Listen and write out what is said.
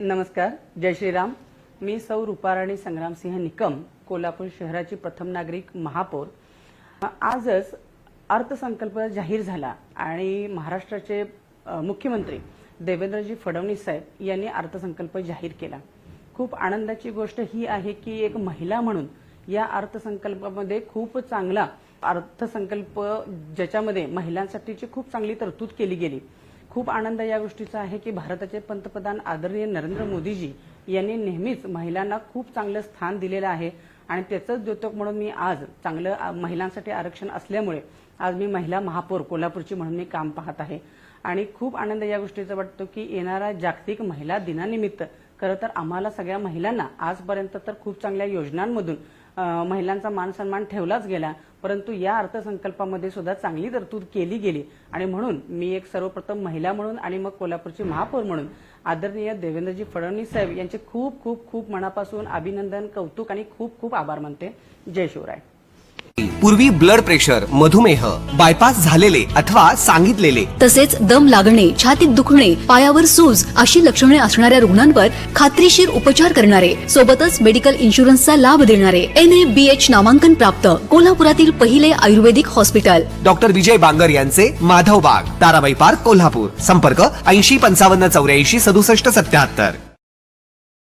नमस्कार, जय श्रीराम। मी सौ रूपाराणी संग्रामसिंह निकम, कोल्हापूर शहराची प्रथम नागरिक महापौर। आजच अर्थसंकल्प जाहीर झाला आणि महाराष्ट्राचे मुख्यमंत्री देवेंद्रजी फडणवीस साहेब यांनी अर्थसंकल्प जाहीर केला। खूप आनंदाची गोष्ट ही आहे की एक महिला म्हणून या अर्थसंकल्पामध्ये खूप चांगला अर्थसंकल्प ज्याच्यामध्ये महिलांसाठीची खूप चांगली तरतूद केली गेली। खूप आनंद या गोष्टीचा आहे की भारताचे पंतप्रधान आदरणीय नरेंद्र मोदीजी यांनी नेहमीच महिलांना खूप चांगलं स्थान दिलेलं आहे आणि त्याचंच द्योतक म्हणून मी आज चांगलं महिलांसाठी आरक्षण असल्यामुळे आज मी महिला महापौर कोल्हापूरची म्हणून मी काम पाहत आहे आणि खूप आनंद या गोष्टीचा वाटतो की येणाऱ्या जागतिक महिला दिनानिमित्त खरं तर आम्हाला सगळ्या महिलांना आजपर्यंत तर खूप चांगल्या योजनांमधून महिलांचा मान सन्मान ठेवलाच गेला, परंतु या अर्थसंकल्पामध्ये सुद्धा चांगली तरतूद केली गेली आणि म्हणून मी एक सर्वप्रथम महिला म्हणून आणि मग कोल्हापूरची महापौर म्हणून आदरणीय देवेंद्रजी फडणवीस साहेब यांचे खूप खूप खूप मनापासून अभिनंदन, कौतुक आणि खूप खूप आभार मानते। जय शिवराय। पूर्वी ब्लड प्रेशर, मधुमेह, बायपास झालेले अथवा सांगितलेले तसेच दम लागणे, छातीत दुखणे, पायावर सूज अशी लक्षणे असणाऱ्या रुग्णांवर खात्रीशीर उपचार करणारे, सोबतच मेडिकल इन्शुरन्सचा लाभ देणारे NABH नामांकन प्राप्त कोल्हापुरातील पहिले आयुर्वेदिक हॉस्पिटल डॉक्टर विजय बांगर यांचे माधवबाग, ताराबाई पार्क, कोल्हापूर। संपर्क 80 55 84 67 77।